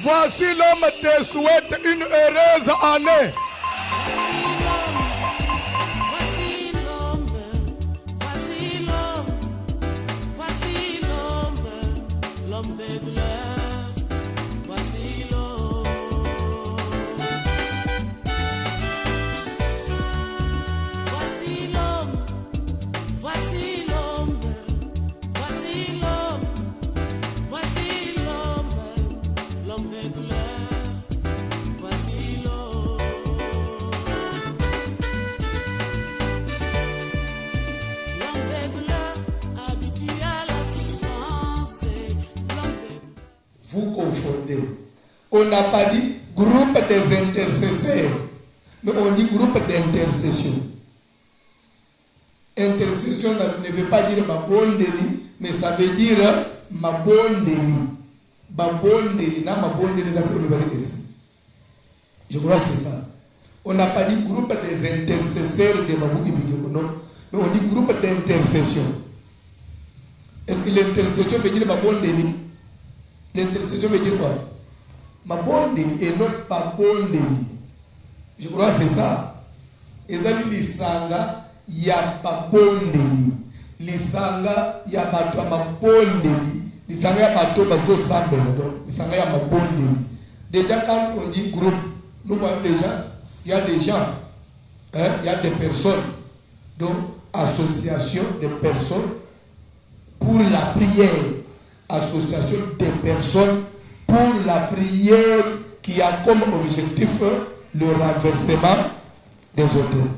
Voici l'homme te souhaite une heureuse année. Vous confondez. On n'a pas dit groupe des intercesseurs, mais on dit groupe d'intercession. Intercession ne veut pas dire ma bonne délit, mais ça veut dire ma bonne délit. Ma bonne délit, non ma bonne délit, je crois que c'est ça. On n'a pas dit groupe des intercesseurs de Mabouki Bigyono, mais on dit groupe d'intercession. Est-ce que l'intercession veut dire ma bonne délit? L'intercession veut dire quoi? Ma bonne délit et non pas bonne délit. Je crois que c'est ça. Et ça dit l'isanga, il n'y a pas bonne délit. L'isanga, il y a pas ma bonne délit. L'isanga, il y a pas tout, l'isanga, il y a ma bonne délit. Déjà, quand on dit groupe, nous voyons déjà, il y a des gens, il y a des personnes, donc association de personnes pour la prière. Association des personnes pour la prière qui a comme objectif le renversement des auteurs.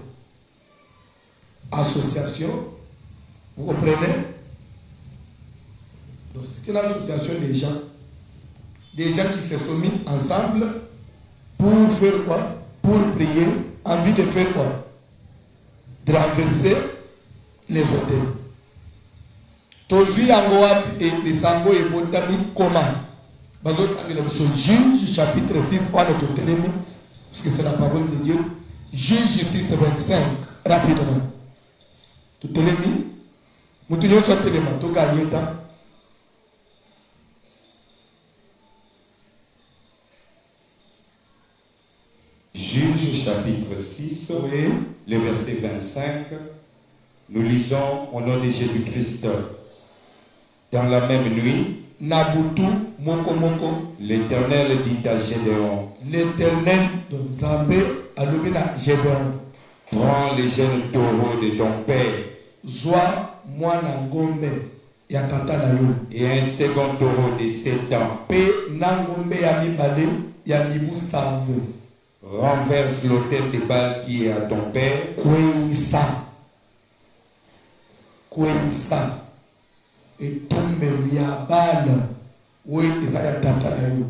Association, vous comprenez? Donc c'est une association des gens qui se sont mis ensemble pour faire quoi? Pour prier, envie de faire quoi? De renverser les auteurs. Aujourd'hui, et les sango et botami comment? Juge chapitre 6, parce que c'est la parole de Dieu. Juge 6, 25, rapidement. Tout est mis. Nous tenons sur le élément, tout gagné temps. Juge chapitre 6, oui. Le verset 25. Nous lisons au nom de Jésus-Christ. Dans la même nuit, Nabutu moko moko. L'Éternel dit à Gédéon. L'Éternel donc Zambé a levé la Gédéon. Prends les jeunes taureaux de ton père. Zwa mwana ngombe ya tata na yo. Et un second taureau de 7 ans. Pe na ngombe ya mibale ya mibu sango. Renverse l'autel de Baal qui est à ton père. Kweyisa. Et tombe ya Baal. Oui, Isaiah tata na yo.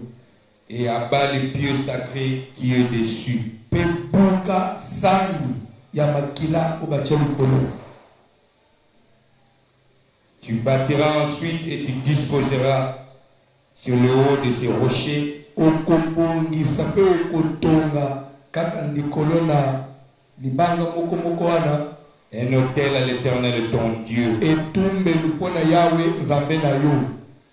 Et abat le pieu sacré qui est dessus. Pe buka sani ya makila obacheli kolo. Tu bâtiras ensuite et tu disposeras sur le haut de ces rochers okobongisa pe okotonga kaka ndikolo na libanga moko moko wana un autel à l'Éternel ton Dieu. etumbelu mpona Yawe nzambe na yo.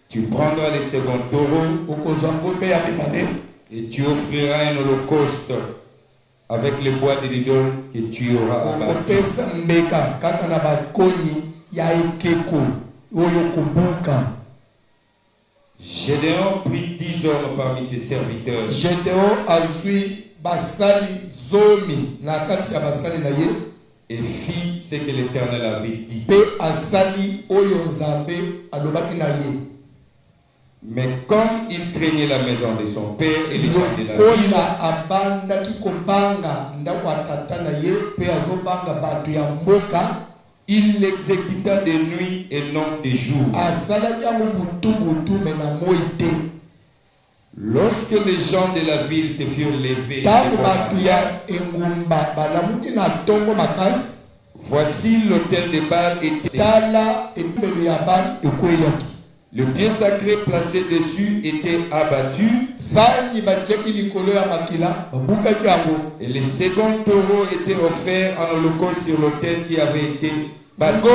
Tu prendras le second taureau okozwa ngombe ya mibale et tu offriras un holocauste avec le bois de l'idole que tu auras abattu. okopesa mbeka kaka na bakoni ya ekeko oyo kobuka. Gédéon prit 10 hommes parmi ses serviteurs. Gédéon azwi basali zomi na kati ya basali na ye et fit ce que l'Éternel avait dit. Pe asali oyo nzambe alobaki na ye. Mais comme il craignait la maison de son père et les gens de la ville, abandaki kobanga ndako ya tata na ye pe azobanga bato ya mboka, il l'exécuta de nuit et non de jour. Lorsque les gens de la ville se furent levés, voici l'autel de Baal était. Le pied sacré placé dessus était abattu. Et le second taureau était offert en holocauste sur l'autel qui avait été battu.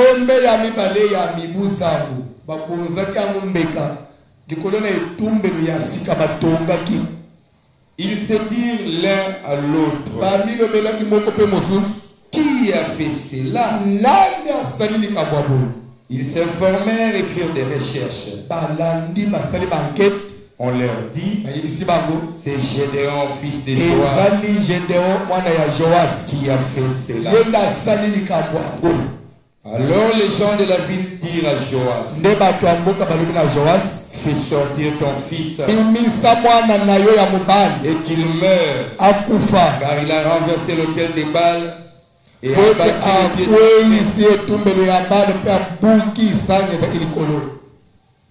Ils se dirent l'un à l'autre, qui a fait cela? Ils s'informèrent et firent des recherches. On leur dit, c'est Gédéon, fils de Joas, qui a fait cela. Alors les gens de la ville dirent à Joas, fais sortir ton fils et qu'il meure, car il a renversé l'autel des Baals et a battu les pieds.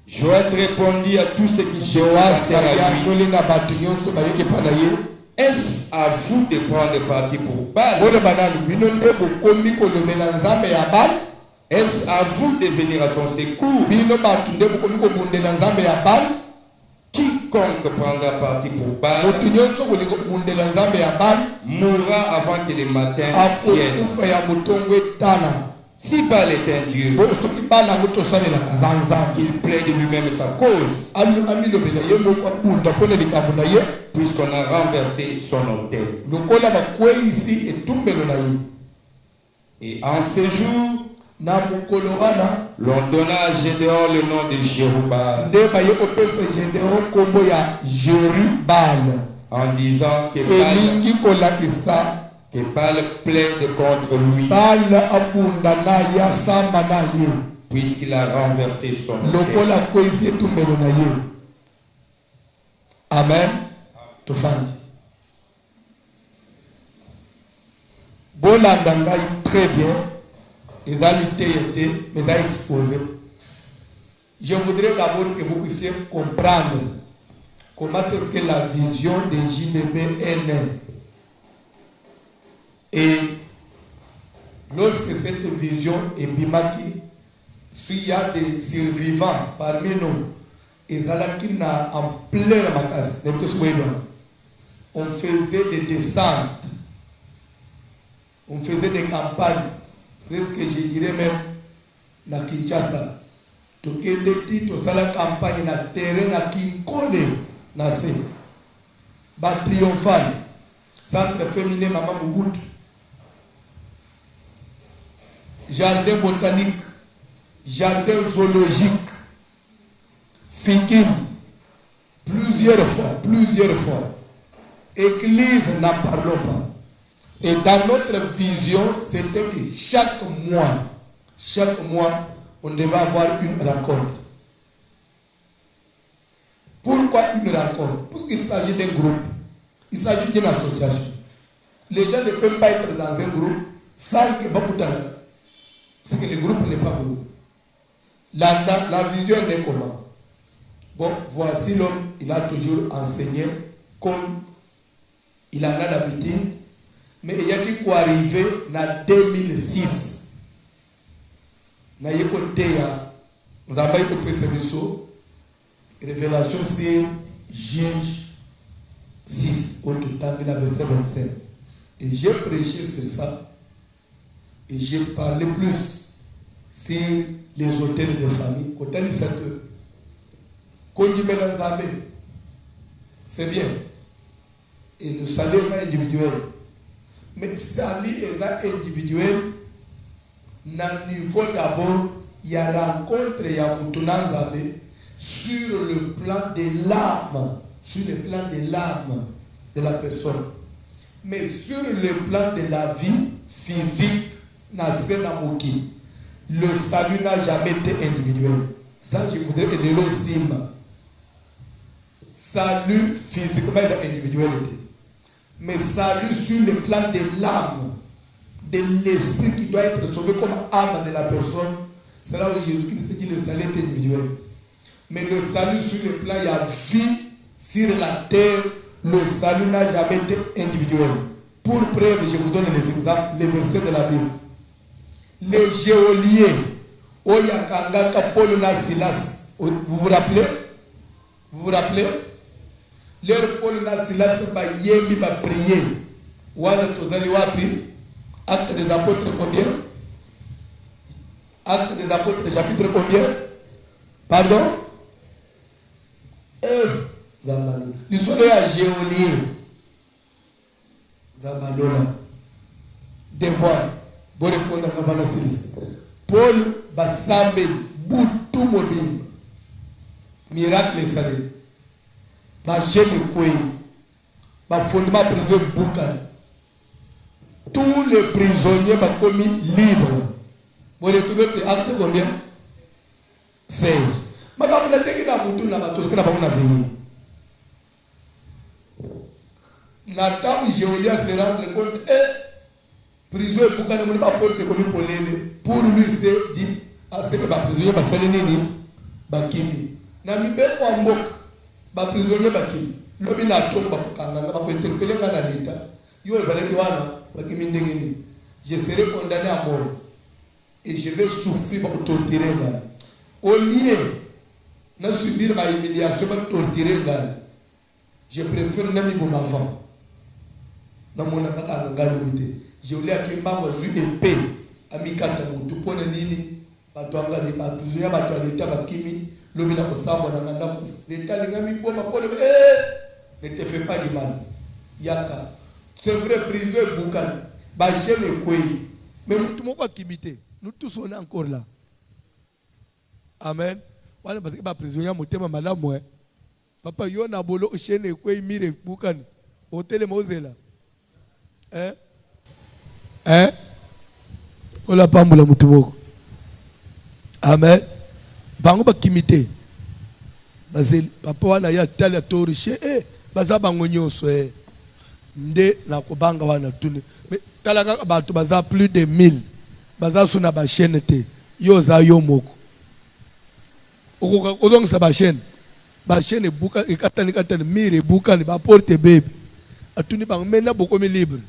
Joas répondit à tous ceux qui passaient à lui, est-ce à vous de prendre parti pour Baal? Est-ce à vous de venir à son secours? Quiconque prendra parti pour Baal mourra avant que le matin vienne. Si Baal est un Dieu, qu'il plaide lui-même sa cause, puisqu'on a renversé son autel. Et en ce jour, l'on donna à Gédéon le nom de Jérubbaal, en disant que Baal plaide contre lui, puisqu'il a renversé son autel. Amen. Bolandangai très bien. Les alités étaient, mais à exposer. Je voudrais d'abord que vous puissiez comprendre comment est-ce que la vision de JDB est née. Et lorsque cette vision est bimaki, s'il y a des survivants parmi nous, et Zalaki n'a en plein makas, on faisait des descentes, on faisait des campagnes. Presque je dirais même na Kinshasa. Tokende ti to sala campagne na terrain na Kinkole na se. Ba triomphal. Centre féminin Maman Mobutu. Jardin botanique, jardin zoologique. Fikin. Plusieurs fois. Église, n'en parlons pas. Et dans notre vision, c'était que chaque mois, on devait avoir une rencontre. Pourquoi une rencontre? Parce qu'il s'agit d'un groupe. Il s'agit d'une association. Les gens ne peuvent pas être dans un groupe sans que Bakoutala. Parce que le groupe n'est pas groupe. La vision est comment? Bon, voici l'homme, il a toujours enseigné comme il en a d'habitude. Mais il y a qui arrivé en 2006. Na yekote ya nzamba yekopesa biso révélation c'est Juge 6 au total de la verset 25. Et j'ai prêché sur ça. Et j'ai parlé plus sur les hôtels de famille. Quand elle dit ça que c'est bien. Et le salaire est individuel. Mais le salaire est individuel. Dans le niveau d'abord, il y a rencontre, il y a Moutounanzabé sur le plan de l'âme. Sur le plan de l'âme de la personne. Mais sur le plan de la vie physique, le salut n'a jamais été individuel. Ça, je voudrais que le sim. Salut physiquement est individuel. Mais salut sur le plan de l'âme, de l'esprit qui doit être sauvé comme âme de la personne. C'est là où Jésus-Christ dit le salut est individuel. Mais le salut sur le plan, il y a vie sur la terre. Le salut n'a jamais été individuel. Pour preuve, je vous donne les exemples, les versets de la Bible. Les géoliers, Oyakanga, Paul na Silas. Vous vous rappelez? Vous vous rappelez? Leur Paul na Silas va yembi va prier. Wana tozali wapi? Actes des apôtres combien? Actes des apôtres chapitre combien? Pardon? Zambalola. L'histoire ya Géolier. Zambalola. Devoir. Bon répondre à Kavana Silis. Paul Basambe Boutou Mobile. Miracle salé. Bachene Koué. Fondement prison Boukan. Tous les prisonniers sont commis libres. Vous retrouvez les actes combien? 16. Mais quand vous avez dit que vous avez veillé. Nathan Géolia se rendre compte et prison Boukan ne peut pas porter comme pour lui c'est dit à ce que les prisonniers va s'aligner bakimi. Na mi be ko mbok ba prisonnier bakimi. Lobi na tomba kanga na ko interpeller kana l'État. Yo ezalaki wana bakimi ndenge nini. Je serai condamné à mort et je vais souffrir pour torturer là. Au lieu de subir ma humiliation pour torturer là, je préfère n'ami mon avant. Na mona kaka ngalo bité. Je voulais que mbango zu épée amikata mutu pona nini bato anga ni ba prisonnier bato à l'État bakimi lobi na kosamba na nganda ku. L'État lingami boma pona ne te fais pas du mal. Yaka. C'est vrai, prison Boukan. Bachel et Koué. Mais tout le monde qui imite. Nous tous on est encore là. Amen. Voilà parce que les prisonniers ont été malades. Papa, yo na bolo chaîne et Koué mire Boukan. Hôtel Mosela. Hein? On l'a pas moulé moutoumoko. Amen. Bango ba kimite. Parce papa wana ya tala toriche baza bango nyonso nde na kobanga wana tuni mais talaka bato baza plus de 1000 baza suna ba chaîne te yo za yo moko ozongisa ba chaîne buka katani mire buka ni ba porte bébé atuni bango mena bokomi libre.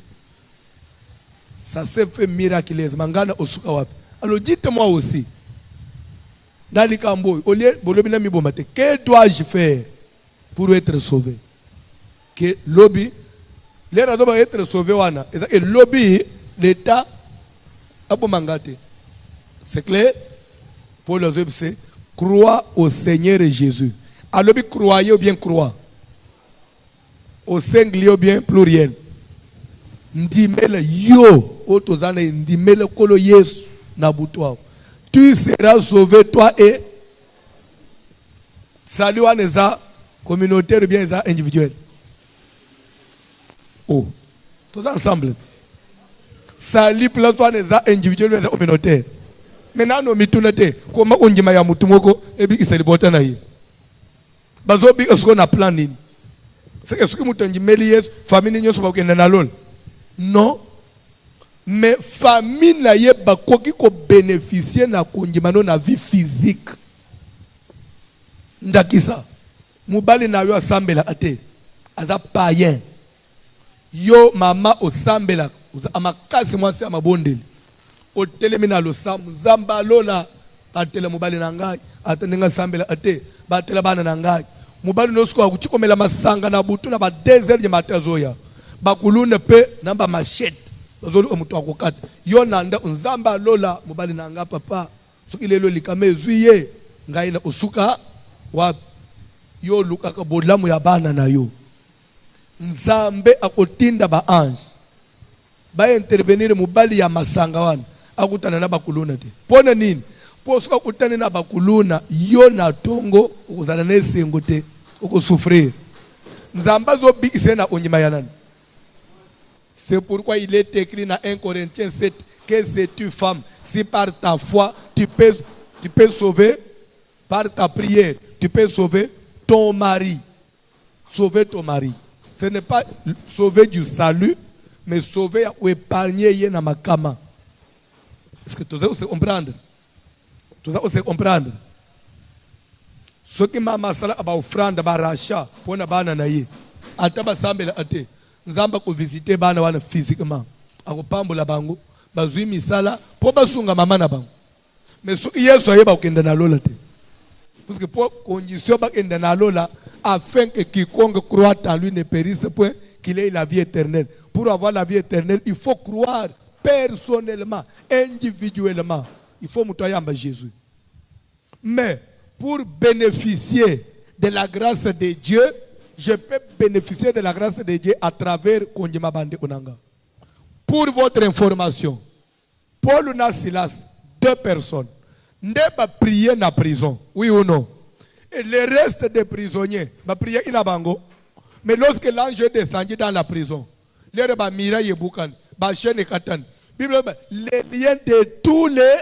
Ça s'est fait miraculeusement mangana osuka wapi. Alors dites-moi aussi Dali Kambo, que dois-je faire pour être sauvé? Que lobby, les radeaux vont être sauvés. Et lobby, l'État, c'est clair? Pour les autres, c'est croire au Seigneur Jésus. À lobby, croyez ou bien croire? Au singulier ou bien pluriel? Ndimele yo, otozana ndimele kolo Yesu na butwa. Tu seras sauvé, toi et salut à communautaire ou bien individuel. Oh, tous ensemble. Salut plus toi individuel ou communautaire. Maintenant, nous mettons comment on dit maya mutumoko et puis il s'est déboté naïe. Bazobi est-ce qu'on a plan nini? C'est est-ce que nous t'en dit melies famille n'y a pas aucun nalol? Non. Mais famille na ye bakoki ko bénéficier na kondimano na vie physique. Ndakisa. Mubali na yo asambela ate. Aza païen. Yo mama osambela. Amakasi mwasi amabondeli. Otelemi na losamu. Zamba lola. Batela mubali na ngai. Atenenga sambela ate. Batela bana na ngai. Mubali nosko akuchikomela masanga na butu na ba 2h du matin zoya. Bakulune pe namba machette. Yo nanda unzamba lola mubali nanga papa soki lelo likame zuye ngai na usuka wa yo luka ka bolamu ya bana na yo nzambe akotinda ba ange ba intervenir mubali ya masanga wana akutana na bakuluna te pona nini po soka kutana na bakuluna yo na tongo ukuzana nesengo te ukosufrir nzamba zo bikise na onyima ya nani. C'est pourquoi il est écrit dans 1 Corinthiens 7 que sais-tu femme, si par ta foi tu peux sauver, par ta prière, tu peux sauver ton mari. Sauver ton mari. Ce n'est pas sauver du salut, mais sauver ou épargner yena makama. Est-ce que tu sais comprendre? Tu sais comprendre? Ce qui m'a masala aba offrande ba rachat pour na bana na ye. Ataba sambela ate. Nzamba ko visiter bana wana physiquement. Akopambola bango, bazui misala po basunga mama na bango. Mais ce Yesu ayeba okenda na lola te. Parce que pour condition ba kenda na lola afin que quiconque croit en lui ne périsse point, qu'il ait la vie éternelle. Pour avoir la vie éternelle, il faut croire personnellement, individuellement. Il faut moutoyer en Jésus. Mais pour bénéficier de la grâce de Dieu, je peux bénéficier de la grâce de Dieu à travers Kondima Bande Onanga. Pour votre information, Paul et Silas, 2 personnes, ne pas prier dans la prison, oui ou non? Et le reste des prisonniers, va prier in Abango. Mais lorsque l'ange est descendu dans la prison, les ba mira yebukan, ba chaîne katan. Bible, les liens de tous les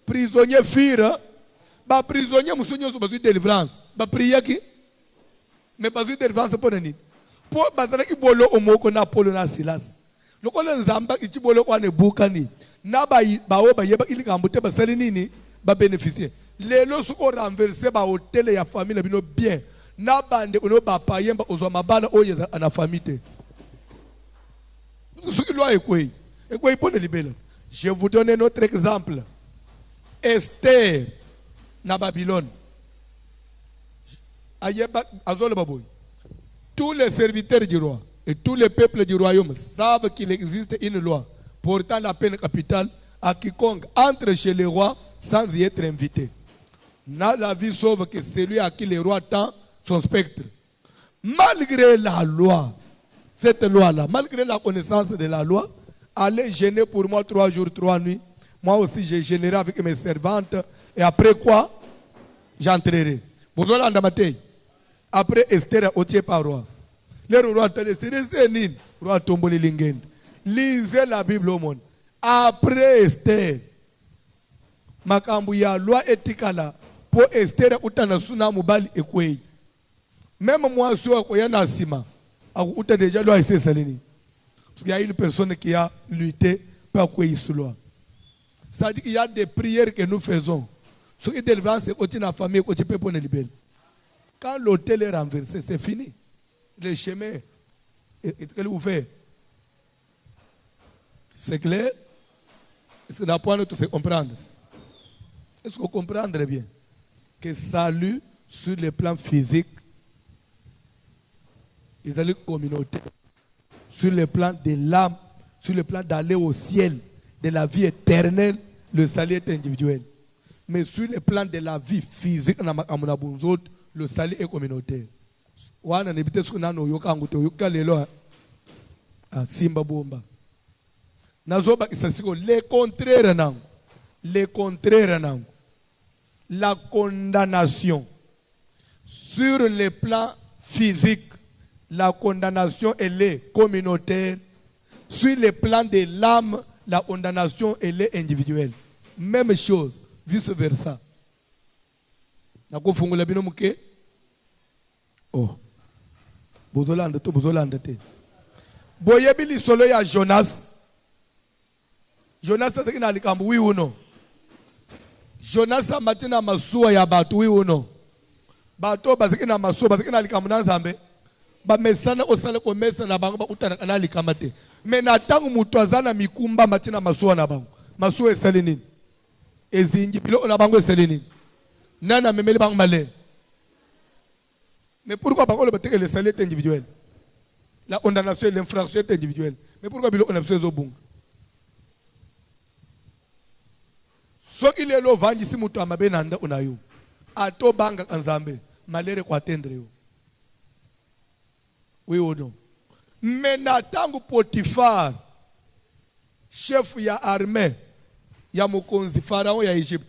prisonniers firent. Ba prisonniers musunyo sur besoin de délivrance. Ba prier qui? Mais besoin de délivrance pour nani? Pour bazala ki bolo omoko na Paul na Silas. Lokola nzamba ki bolo kwa ne bukani. Na ba o ba yeba ili kambute ba sali nini ba bénéficier. Lelo suko renverser ba hôtel ya famille bino bien. Na bande ono ba payemba ozwa mabala oye na famille. Ce loi est quoi? Et quoi pour libérer? Je vous donne un autre exemple. Esther na Babylone. Tous les serviteurs du roi et tous les peuples du royaume savent qu'il existe une loi portant la peine capitale à quiconque entre chez les rois sans y être invité. N'a la vie sauve que celui à qui le roi tend son spectre. Malgré la loi, cette loi-là, malgré la connaissance de la loi, allez gêner pour moi 3 jours, 3 nuits. Moi aussi, j'ai gênerai avec mes servantes. Et après quoi? J'entrerai. Après Esther, au tiers par roi. Le roi c'est roi tomboli lingend. Lisez la Bible au monde. Après Esther, makambu ya loi etikala pour Esther utana suna mubali ekwei. Même moi, je suis un asima. Uta déjà loi ici salini. Parce qu'il y a une personne qui a lutté pour quoi il loi. Ça dit qu'il y a des prières que nous faisons. Ce qui est délivrance, c'est que la famille, que tu peux pas libérer. Quand l'hôtel est renversé, c'est fini. Le chemin est ouvert. C'est clair? Est-ce que d'apprendre nous tous comprendre? Est-ce que vous comprenez bien? Que salut sur le plan physique, ils allaient communauté, sur le plan de l'âme, sur le plan d'aller au ciel, de la vie éternelle, le salut est individuel. Mais sur le plan de la vie physique, le salut est communautaire. Les contraires, la condamnation sur le plan physique, la condamnation elle est communautaire. Sur le plan de l'âme, la condamnation elle est individuelle. Même chose, vice versa. Nakufungula bino muke? Oh. Bozolanda to bozolanda te. Boyebili solo ya Jonas. Jonas c'est qui na likambu oui ou non? Jonas amatina masuwa ya batu oui ou non? Bato baziki na masuwa baziki na likambu na Nzambe. Ba mesana osala ko mesa na bango ba utana na likamate. Mais na tangu mutu azana mikumba matina masuwa na bango. Masuwa esali nini? Ezingi bilo na bango esali nini? Nana memeli bango malé. Mais pourquoi bango le bateke le salut est individuel? La condamnation et l'infraction est individuelle. Mais pourquoi bilo on a besoin de bon? Ce qu'il est le vangi si mutu amabe nanda onayo. Ato banga Nzambe malere kwa atteindre yo. Oui ou non? Mais natangu Potifar, chef ya armée, ya mokonzi pharaon ya Egypte.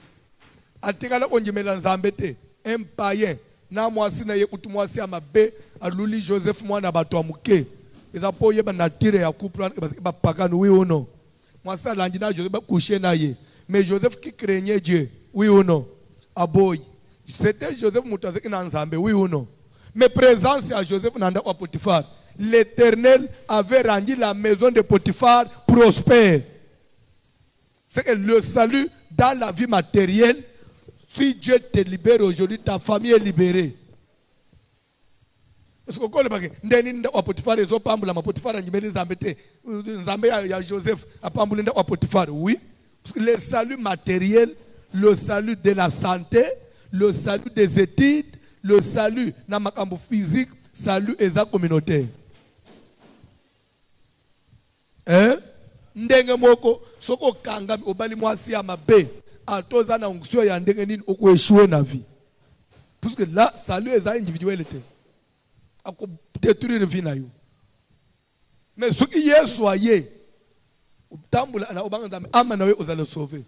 Atikala konjimela Nzambe te, un païen, na mwasi na ye kutumwasi amabe, aluli Joseph mwana bato amuke. Eza po yeba natire ya couple ba pagano, oui ou non? Mwasi alandina Joseph couché na ye. Mais Joseph qui craignait Dieu, oui ou non? Aboy. C'était Joseph Moutazeki na Nzambe, oui ou non? Mais présence à Joseph Nanda wa Potiphar. L'Éternel avait rendu la maison de Potiphar prospère. C'est que le salut dans la vie matérielle, si Dieu te libère aujourd'hui, ta famille est libérée. Est-ce que vous connaissez Ndeni wa Potiphar ezo pambula ma Potiphar njimeli Nzambe te. Nzambe ya Joseph a pambula nda wa Potiphar. Oui. Parce que le salut matériel, le salut de la santé, le salut des études, le salut na makambo physique, salut eza communautaire. Hein? Ndenge moko soko kanga obali mwasi ya mabe atoza na onction ya ndenge nini oko échouer na vie. Parce que là salut eza individualité. à détruire vie na yo. Mais ce qui est soyez, vous allez sauver.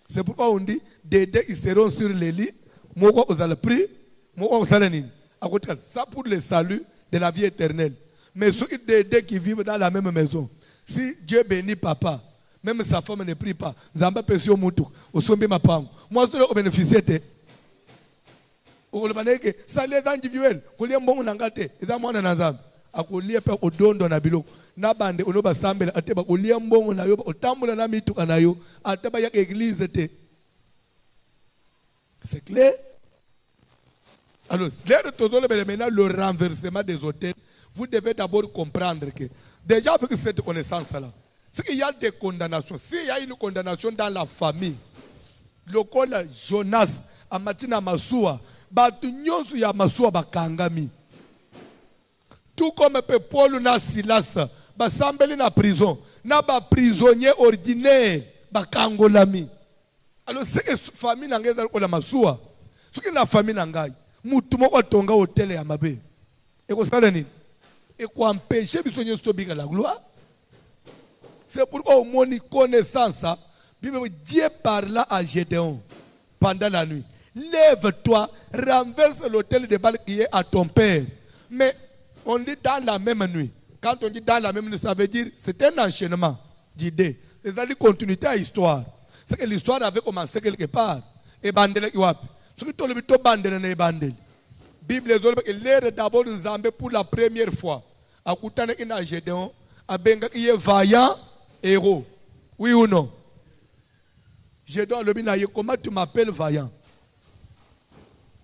C'est pourquoi on dit, Dédé, ils seront sur les lits, moi vous allez prier, moi vous allez ça pour le salut de la vie éternelle. Mais ceux qui vivent dans la même maison, si Dieu bénit papa, même sa femme ne prie pas, Zamba Pesio Moutou, au sommet ma pam. Moi, je vais bénéficier. Au Libanais, ça les individuels, Kouliam Bon Nangate, ils ont mon anazam. A Koulia per Odondo Nabilo, Nabande, Onoba Sambel, Ateba, Kouliam Bon Nayo, Otambula Namitu Anayo, Ateba Yak Église. C'est clair? Alors, maintenant le renversement des hôtels, vous devez d'abord comprendre que, déjà avec cette connaissance-là, c'est qu'il y a des condamnations. S'il y a une condamnation dans la famille, le col Jonas, Amatina Massoua, Batunyosu ya Massoua Bakangami. Tout comme Paul na Silas, Basambeli na prison, na ba prisonnier ordinaire, Bakangolami. Alors, c'est que la famille n'a pas Massoua. C'est que la famille n'a pas. Mutu moko tonga hôtel ya mabe. Et ko sala ni? Et ko empêcher bisonyo stobika la gloire. C'est pourquoi au moins une connaissance, Dieu parla à Gédéon pendant la nuit. Lève-toi, renverse l'autel de Baal qui est à ton père. Mais on dit dans la même nuit. Quand on dit dans la même nuit, ça veut dire c'est un enchaînement d'idées. C'est-à-dire continuité à l'histoire. C'est que l'histoire avait commencé quelque part. Et bandele iwap. Ce qui est le but bandele ne bandele. Bible est l'air d'abord Nzambe pour la première fois. À Koutane ina Gédéon, à Benga qui est vaillant. Héros. Oui ou non? Gédéon le binaye, comment tu m'appelles vaillant?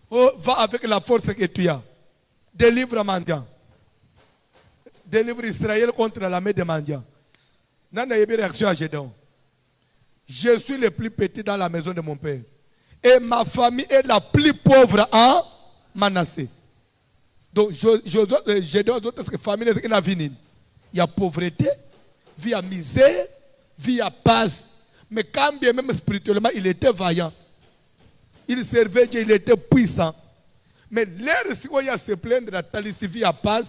Oh, va avec la force que tu as. Délivre mendiant. Délivre Israël contre la main des mendiants. Nana yebe réaction à Gédéon. Je suis le plus petit dans la maison de mon père. Et ma famille est la plus pauvre en Manassé. Donc, Gédéon, parce que famille est une avenue. Il y a pauvreté. Vie à misère, vie à passe. Mais quand bien même spirituellement, il était vaillant. Il servait Dieu, il était puissant. Mais l'air, si on y a se plaindre de la vie à passe,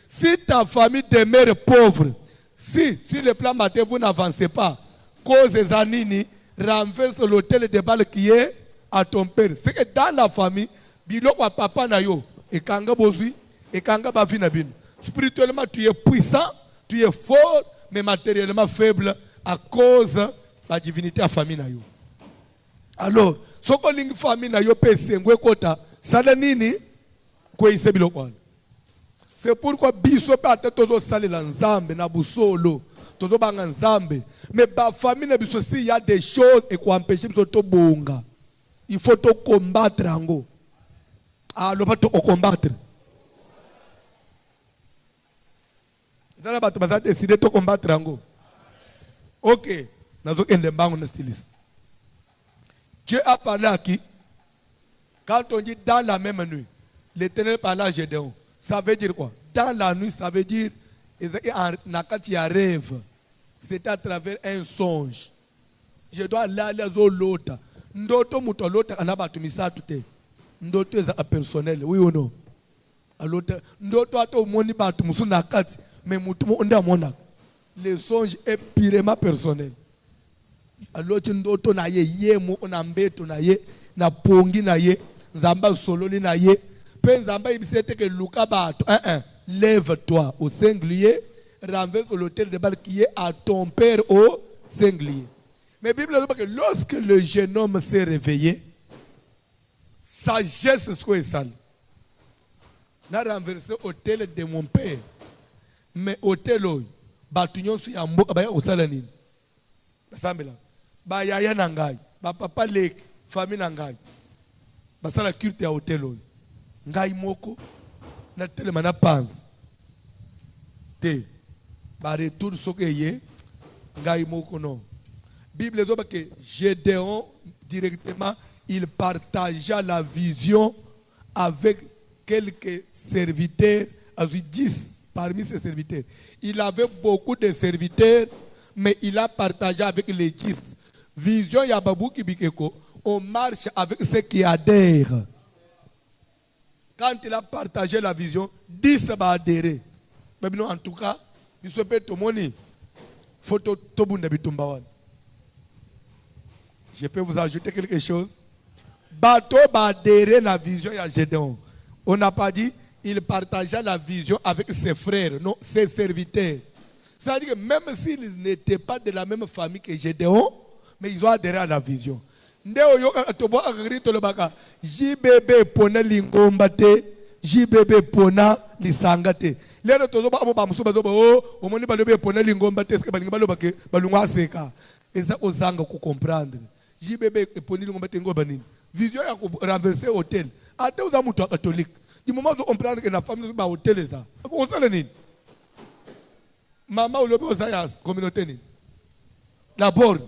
si ta famille demeure pauvre, si sur le plan matin vous n'avancez pas, cause des anini, renverse l'hôtel de Baal qui est à ton père. C'est que dans la famille, bilo wa papa na yo, et kanga bozui, et kanga bavinabin. Spirituellement, tu es puissant, tu es fort, mais matériellement faible à cause de la divinité de la famille. Alors, ce que la famille na yo pesengwe kota, salanini ko isebilo kwa. C'est pourquoi biso pa tozo salela nzambe na busolo, tozo banga nzambe, mais ba famille na biso si il y a des choses et ko empêcher biso to bonga. Il faut to combattre ango. Ah, le pas to combattre. Vous avez décidé de combattre Ango. Ok. Dieu a parlé à qui? Quand on dit dans la même nuit, l'Éternel parle à Gédéon. Ça veut dire quoi? Dans la nuit, ça veut dire quand il y a rêve. C'est à travers un songe. Je dois aller à l'autre. Ndoto muto l'autre anabatu misatu te. Ndoto est personnel. Oui ou non? L'autre ndoto ato moni batu musu nakati. Mais le songe est purement personnel. Alors tu ndoto na ye mo na mbeto na ye na pongi na ye nzamba sololi na ye pe nzamba ibisete que luka bato lève-toi au singulier, renverse l'autel de Baal qui est à ton père au singulier. Mais la Bible dit que lorsque le jeune homme s'est réveillé, sagesse soit sale. N'a renversé l'autel de mon père. Mais hôtel oyo batunyo su ya mboka baya osala nini basambela ba yaya na ngai ba papa lek famille na ngai basala culte ya hôtel oyo ngai moko na telema na panse te ba retour sokeye ngai moko non. Bible dit que Gédéon directement il partagea la vision avec quelques serviteurs, à 10 parmi ses serviteurs. Il avait beaucoup de serviteurs, mais il a partagé avec les 10. Vision Yababou Kibikeko, on marche avec ceux qui adhèrent. quand il a partagé la vision, 10 va adhérer. Mais en tout cas, il se peut tout le monde. Photo Tobunda Bitumbawan. Je peux vous ajouter quelque chose. Bateau va adhérer à la vision de Gédéon. On n'a pas dit il partageait la vision avec ses frères, non, ses serviteurs. Ça veut dire que même s'ils n'étaient pas de la même famille que Gédéon, mais ils ont adhéré à la vision. JBB pona lingombate, JBB pona lisangate. Lero tozo ba ba musuba zo ba o omoni ba lobe pona lingombate eske ba ngibalo ba ke balungwa seka. Eza ozanga ku comprendre. JBB pona lingombate ngoba nini? Vision ya ku renverser hôtel. Ate uza mutu catholique. Du moment où on comprendre que la famille ba hôtel ça. Ko sala nini? Mama lobe ozayas communauté nini? La borne.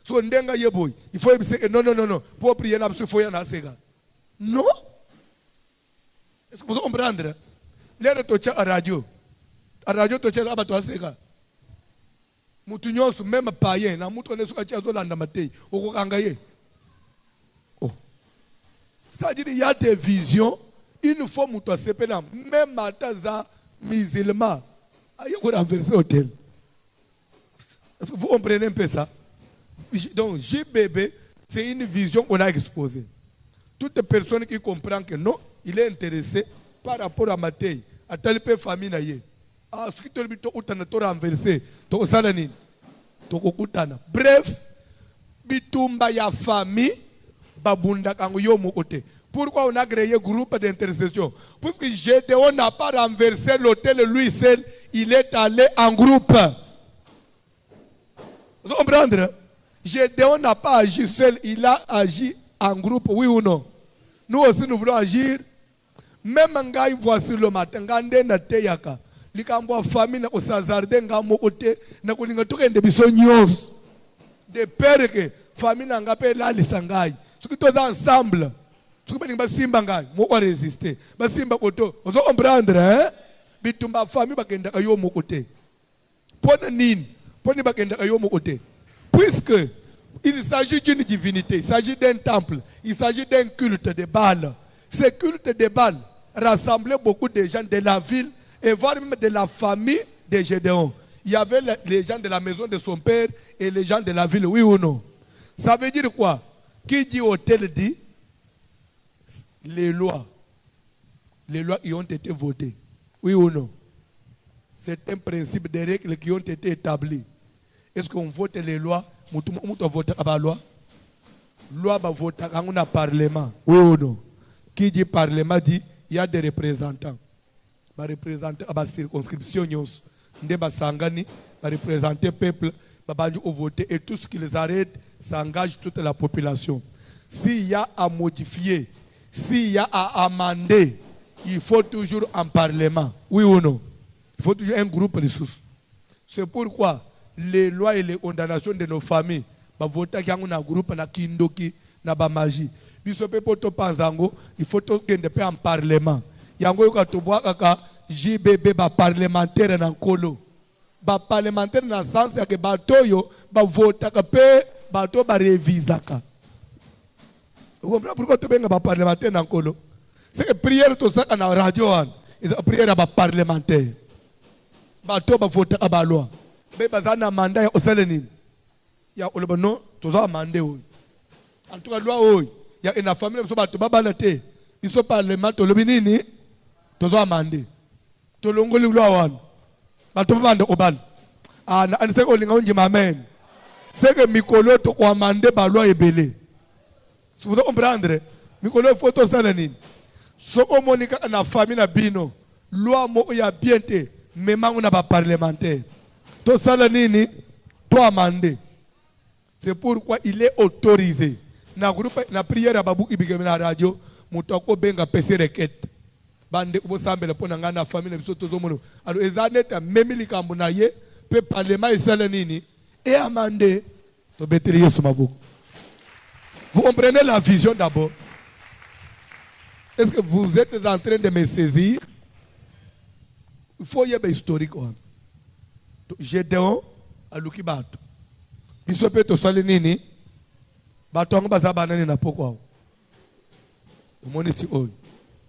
So ndenga yeboy, il faut dire non. Pour prier là, il faut y aller à Sega. Non. Est-ce que vous comprenez? L'air de à radio. À radio, tu as là, tu as Sega. Moutounions, même païen, na moutonne sur la Zolanda Matei, au Rangaye. Oh. C'est-à-dire, il y a des visions, une fois mouton sepélam, même à Taza, musulman, il y a un renversé hôtel. Est-ce que vous comprenez un peu ça? Donc, JBB, c'est une vision qu'on a exposée. Toute personne qui comprend que non, il est intéressé par rapport à Matthieu, à telle famille. Ah, ce qui te dit, tu as renversé, tu as salani, tu as bref, bitumba ya famille, babunda kanguyo mokote. Pourquoi on a créé un groupe d'intercession? Parce que Gédéon n'a pas renversé l'hôtel lui seul, il est allé en groupe. Vous comprenez? Gédéon n'a pas agi seul, il a agi en groupe, oui ou non? Nous aussi, nous voulons agir. Même si voici le matin, ngande na teyaka, likambo famille na osazarde ngamo ote, na kulinga toke ndebiso nyos. De père que famille na ngape la lisangai. Ce que tous ensemble, ce que ba simba ngai, mo ko résister. Ba simba koto, ozo comprendre hein? Bitumba famille bakenda kayo mo kote. Pona nini? Poni bakenda kayo mo kote. Puisque il s'agit d'une divinité, il s'agit d'un temple, il s'agit d'un culte de Baal. Ce culte de Baal rassemblait beaucoup de gens de la ville et voire même de la famille de Gédéon. Il y avait les gens de la maison de son père et les gens de la ville, oui ou non? Ça veut dire quoi? Qui dit hôtel dit les lois. Les lois qui ont été votées, oui ou non? C'est un principe de règles qui ont été établies. Est-ce qu'on vote les lois? On vote la loi. Loi va voter dans un parlement. Oui ou non? Qui dit parlement dit il y a des représentants. Les représentants à la circonscription, ils représenter le peuple, ils vont voter et tout ce qui les arrête, ça engage toute la population. S'il y a à modifier, s'il y a à amender, il faut toujours un parlement. Oui ou non? Il faut toujours un groupe de sources. C'est pourquoi les lois et les condamnations de nos familles, voter dans un groupe na kindoki na ba magie. Bisope poto panzango, il faut que en parlement. Yango yoka toboa kaka JBB ba parlementaire na nkolo. Ba parlementaire na sens ya ke batoyo ba vota ka pe bato ba revisaka. Vous comprenez pourquoi tu benga ba parlementaire na nkolo? C'est que prière to saka na radio an, is prière ba parlementaire. Bato ba vota ka ba loi. Bazana mandat ya oselenini ya olobano tozo amande oy en tout cas loi oy ya ina famille so bato babala te iso parlement to lobinini tozo amande to longoli loi wan bato babanda obala ana anise ko linga unji amen c'est que mikolo to ko amande ba loi ebele si vous comprendre mikolo photo salenini soko monika na famille na bino loi mo ya bien te memangu na ba parlementaire. C'est pourquoi il est autorisé. Na groupe na prière babu ibigeme na radio mutako benga pese requête. Bande ko sambela pona ngana famille biso tozomono. Alors ezaneta memili kambu na ye pe parlement esala nini et amande to beteli Yesu mabuku. Vous comprenez la vision d'abord? Est-ce que vous êtes en train de me saisir? Il faut y avoir historique. Gédéon a luki bato. Bisope to sali nini? Bato ngo baza banani na poko. Umoni si oy.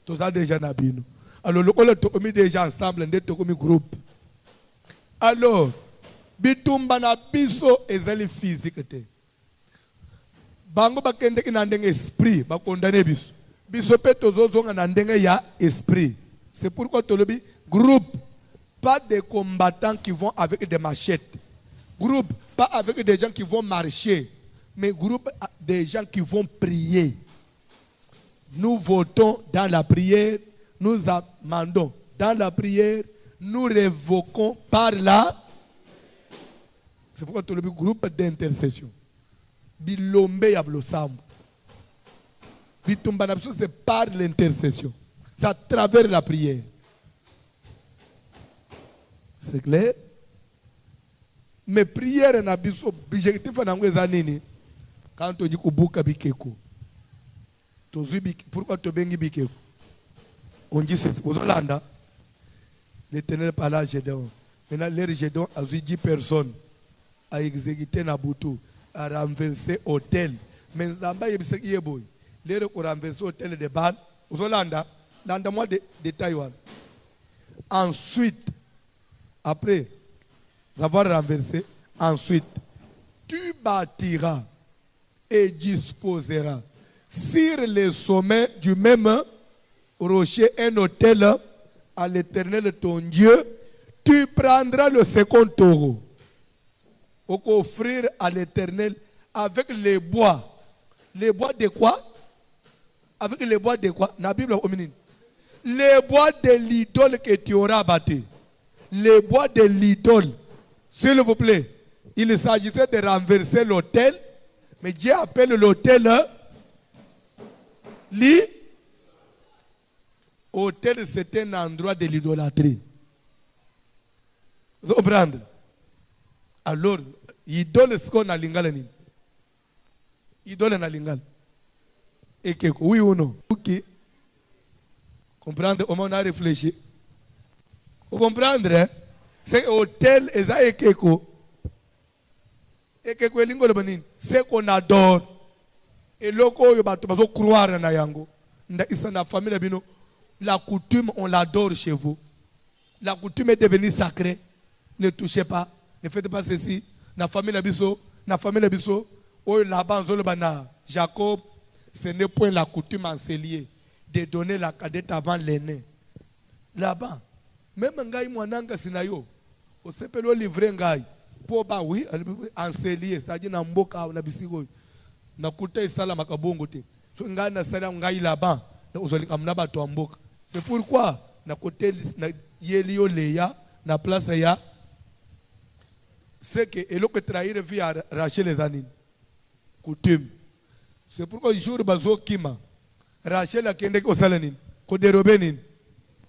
Tout ça déjà nabino. Alors, le on est déjà ensemble, on est groupe. Alors, bitumba na biso ezali physique te. Bango bakende ki na ndenge esprit, ba condamner biso. Biso pe tozozonga na ndenge ya esprit. C'est pourquoi tolobi groupe, pas des combattants qui vont avec des machettes. Groupe, pas avec des gens qui vont marcher, mais groupe des gens qui vont prier. Nous votons dans la prière, nous amendons dans la prière, nous révoquons par là. C'est pourquoi tu as le groupe d'intercession. Bilombe yablosam. Bitumbanabso, c'est par l'intercession. C'est à travers la prière. C'est clair? Mais prière n'a pas objectif quand on dit que buka bikeko. Pourquoi tu bengi bikeko? On dit c'est aux Hollanda. L'Éternel parla à Gédéon. Maintenant, l'air Gédéon a 10 personnes à exécuter Nabutu, à renverser l'hôtel. Mais Zamba yebise yeboy. L'air qu'on renverser l'hôtel de Ban aux Hollanda. L'Anda de Taïwan. Ensuite, après avoir renversé, ensuite, tu bâtiras et disposeras sur les sommets du même rocher un autel à l'Éternel ton Dieu. Tu prendras le second taureau pour offrir à l'Éternel avec les bois. Les bois de quoi? Avec les bois de quoi? La Bible les bois de l'idole que tu auras abattu. Les bois de l'idole. S'il vous plaît, il s'agissait de renverser l'autel, mais Dieu appelle l'autel l'autel, c'est un endroit de l'idolâtrie. Vous comprenez? Alors, idole, c'est qu'on a l'ingala. Idole na l'ingala. Et que oui ou non? Ok. Comprendre comment on a réfléchi. Vous comprenez? Hein? C'est hôtel et ça ekeko. Ekeko elingo le banin. C'est qu'on adore. Et loko yo bato bazo croire na yango. Nda isa na famille bino. La coutume on l'adore chez vous. La coutume est devenue sacrée. Ne touchez pas. Ne faites pas ceci. Na famille biso. Na famille biso. Oh là-bas zolo bana. Jacob. Ce n'est point la coutume enseigner de donner la cadette avant l'aîné. Là-bas. Même ngai mwananga sinayo. O sepelo livrer ngai. Po ba oui, enseigner, c'est-à-dire na mboka na bisigo. Na kuta isala makabongo te. So ngai na sala ngai là-bas. Na ozali kamna bato mboka. C'est pourquoi na côté na yelio leya na place ya c'est que eloko trahir via racheter les anines. Coutume. C'est pourquoi le jour bazo kima Rachel a kende ko salanin ko dérober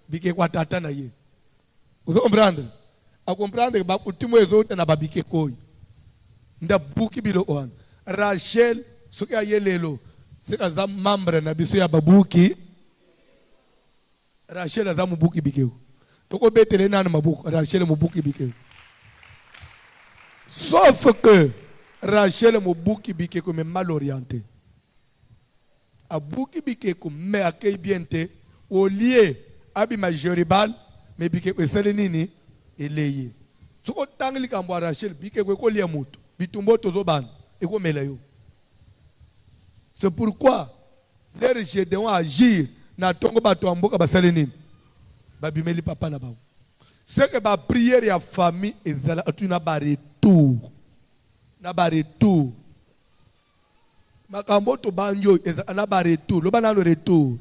bike kwa tata na ye. Vous comprenez? A comprendre ba coutume ezo na babike koy. Nda buki bilo on. Rachel soki ayelelo c'est kaza membre na biso ya babuki. Rachel azamu buki bike. Toko betele na mabuki Rachel mu buki bike. Sauf que Rachel mu buki bike comme mal orienté. A buki bike comme mais accueille bien te au lieu abima joribal mais bike ko selenini eleye. Soko tangli kambo Rachel bike ko lia mutu bitumbo tozo ban e ko melayo. C'est pourquoi les Gédéon agir na tongo bato amboka basalenini babimeli papa na ba. C'est que ba prière ya famille ezala atuna ba retour. Na ba retour. Makambo to banjo ezala ba retour. Lo bana le retour.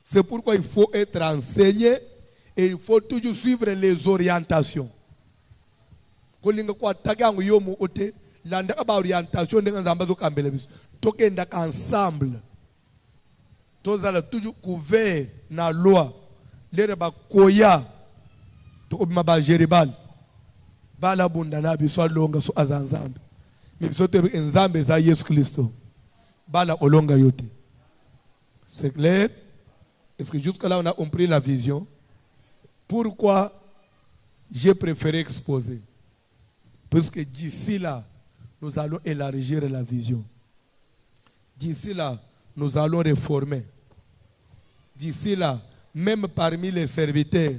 C'est pourquoi il faut être enseigné et il faut toujours suivre les orientations. Kolinga kwa tagango yomo ote landa ba orientation ndenga nzamba zo kambele biso. Tokenda ensemble. Tozala toujours couvert na loi. Lere ba koya to ma ba jeribal. Bala bunda na biso longa so azanzambe. Mais biso te nzambe za Yesu Kristo. Bala olonga yote. C'est clair? Est-ce que jusqu'à là on a compris la vision? Pourquoi j'ai préféré exposer? Parce que d'ici là, nous allons élargir la vision. D'ici là, nous allons réformer. d'ici là, même parmi les serviteurs,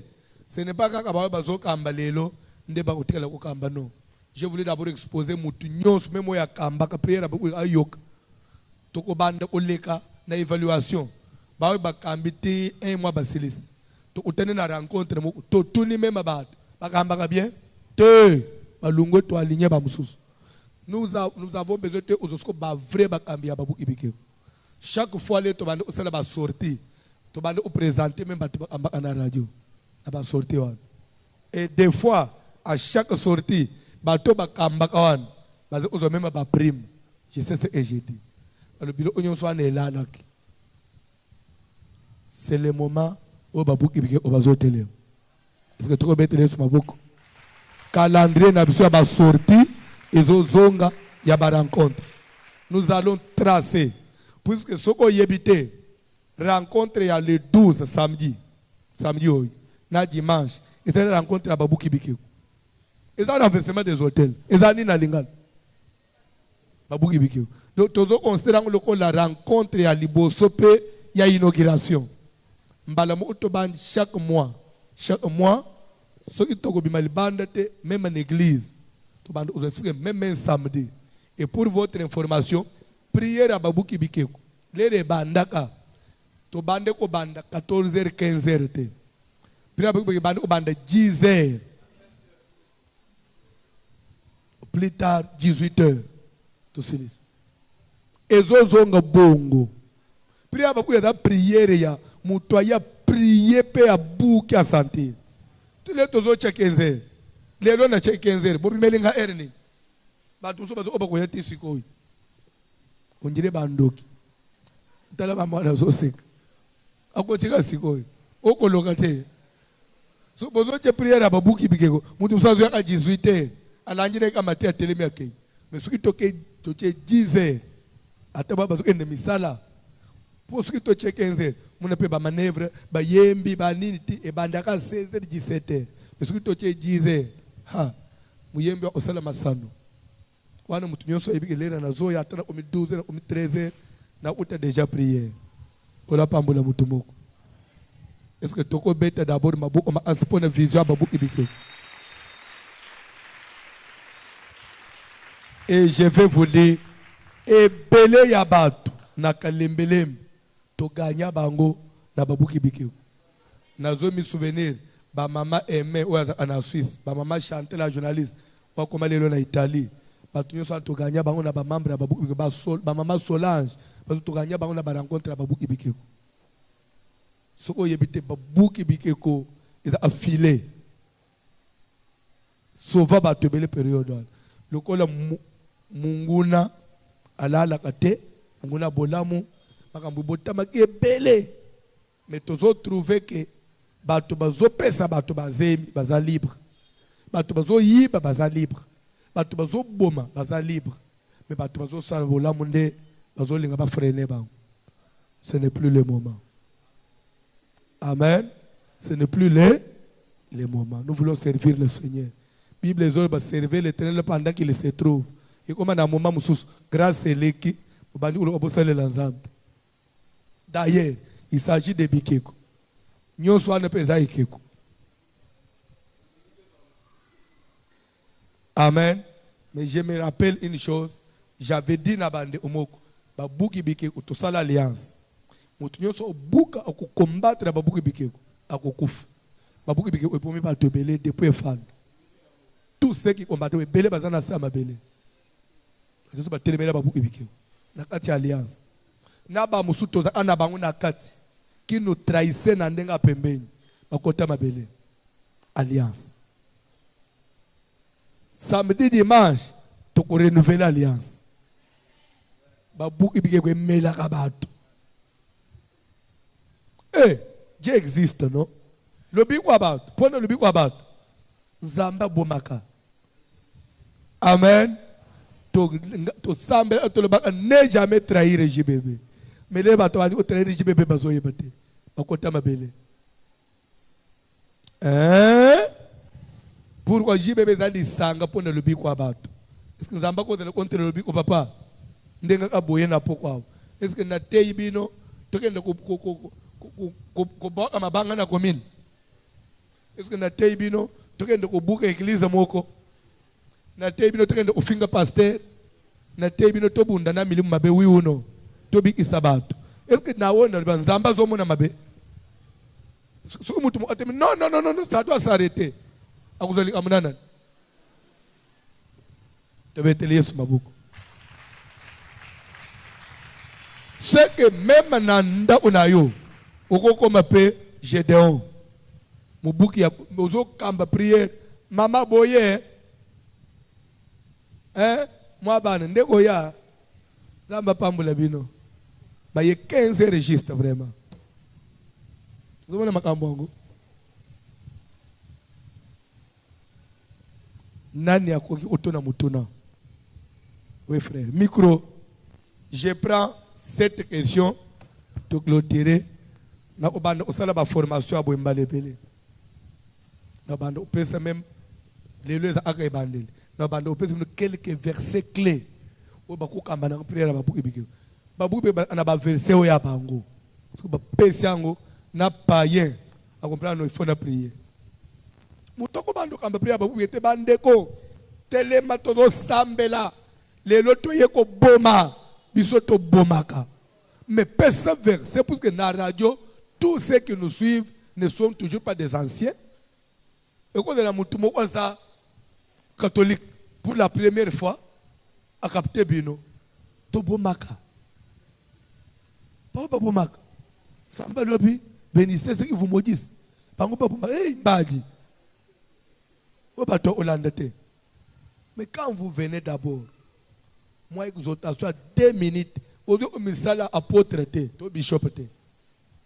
ce n'est pas quand bazo kamba lelo ndeba kutela ko kamba non. Je voulais d'abord exposer mutu nyos même ya kamba ka prière ba ayok. Toko banda oleka na évaluation. Ba ba kambiti 1 mois basilis. To utene na rencontre mo to tuni même ba kamba ka bien. Te balungo to aligner ba mususu. Nous avons besoin de ozosko ba vrai ba kambia ba bukibike. Chaque fois les to banda osala ba sortie. To banda o présenter même ba na radio. Na sortie wan. Et des fois à chaque sortie bato ba kamba kawan baze ozo même ba prime. Je sais ce que j'ai dit. Le bureau onyon soit là là. C'est le moment où babou kibike o bazo télé. Est-ce que tu peux mettre sur ma boucle? Calendrier na biso ba sortie ezo zonga ya ba rencontre. Nous allons tracer puisque soko yebité rencontre ya le 12 samedi hoy na dimanche et la rencontre à babou kibike. Et ça l'envestissement des hôtels. Et ça ni na lingala. Babou kibike. Donc tozo considérant la rencontre ya liboso pe ya inauguration. Mbala mo otoban chaque mois ceux qui toko bima libanda te même en église. To bande même un samedi. Et pour votre information, prière à babou kibike. Les bandaka to bande ko banda 14h 15h te. Prière à babou kibike bande ko banda 10h. Plus tard 18h. To silis. Ezozonga bongo. Prière à babou ya prière ya muto ya prier pe ya bouki a sentir. Tous les tozo check 15h. Les lois na check 15h. Bobi melinga erni. Ba tuso bazo oba ko yati sikoi. On dirait bandoki. Tala ba mwana zo sek. Ako chika sikoi. Oko lokate. So bozo che prière à babuki bikeko. Mutu sazo ya 18h. Alanjire kama tia telemi yake. Mais ce qui toke toche 10h. Ataba bazo ende misala. Pour ce qui toche 15h. Muna pe ba manœuvre ba yembi ba nini ti e bandaka 16h 17h. Mais ce qui toche 10h. Ha. Muyembi osala masano. Wana mutu nyonso ebike lera na zo ya atana komi 12h komi 13h na uta déjà prière. Kola pambola mutu moko. Est-ce que toko beta d'abord mabuko ma aspona vision babu ibike. Et je vais vous dire et belé yabatu na kalembelem to gagna bango na babu ibike. Na zo mi souvenir ba mama aimé ou en Suisse, ba mama chanter la journaliste ou comme elle est en Italie. Batu nyo to gagna bango na ba membre ya babu ibike ba sol ba mama Solange batu to gagna bango na ba rencontre ya babu ibike. Soko yebite babu ibike ko is affilé. Sauva ba tebele période. Lokola munguna alala kate munguna bolamu makambu botama kebele. Mais tozo trouver que bato bazo pesa bato bazemi baza libre. Bato bazo yiba baza libre. Bato bazo boma baza libre. Mais bato bazo sanvola munde bazo linga ba freiner ba. Ce n'est plus le moment. Amen. Ce n'est plus les moments. Nous voulons servir le Seigneur. Bible les autres va servir l'Éternel pendant qu'il se trouve. Et comme dans un moment moussous grâce à l'équipe, d'ailleurs, il s'agit de Bikeko. Nous sommes pas Ikeko. Amen. Mais je me rappelle une chose. J'avais dit à Bande Omoko, Babouki Bikeko, tout ça l'alliance. Nous sommes beaucoup à combattre Babouki Bikeko, à Kokouf. Babouki Bikeko est pour me te belé depuis fan. Tous ceux qui combattent, belé bazana sama belé. Je suis pas tellement Babouki Bikeko. Nakati alliance. Naba musuto za anabangu nakati. Qui nous trahissait na ndenga pembeni. Bakota mabele. Alliance. Samedi dimanche, tu peux renouveler l'alliance. Babouki Bikeko est melaka bato. Eh, Dieu existe, non? Le biko abato. Prenez le biko abato. Zamba bomaka. Amen. To sambe to le baka ne jamais trahir JBB. Mais les bato ani trahir JBB bazo yebate. Bakota mabele. Pourquoi JBB zali sanga pona le biko abato? Est-ce que Zamba ko contre le biko papa? Ndenga ka boye na pokwa. Est-ce que na tei bino tokende ko mabanga na commune. Est-ce que na teibino tokende ko buka église moko? Na teibino tokende ufinga pasteur? Na teibino tobunda na milimu mabe wiuno? Tobi isabato. Est-ce que na wona banzamba zomo na mabe? Non, ça doit s'arrêter. Akuzali amunana. Tebeteli Yesu mabuko. C'est que même nanda unayo, okoko mape Gédéon. Mubuki ya mozo kamba prière, mama boye. Moi bana ndeko ya zamba pambula bino. Ba ye 15 registres vraiment. Vous avez makambo. Nani akoki otona mutuna. Oui frère, micro. Je prends cette question de clôturer. Na obanda osala ba formation abo mbalebele. Na banda opesa même les lois aka ebandeli. Na banda opesa quelques versets clés. O ba ko kamba na prière ba buki biki. Ba buki na ba verset o ya bango. Ba pesa yango na païen à comprendre il faut prier. Mutoko bando kamba prier ba buki te bandeko. Telema todo sambela. Les loto yeko boma. Bisoto bomaka. Mais pesa verset parce que na radio tous ceux qui nous suivent ne sont toujours pas des anciens. Et quand on a mutumo ça catholique pour la première fois à capter bino to bomaka. Pas bomaka. Samba lobi bénissez ceux qui vous maudissent. Pango pas bomaka. Badi. Au bateau hollandais. Mais quand vous venez d'abord, moi exhortation à 2 minutes. Au lieu de misala apôtre te, to bishop te.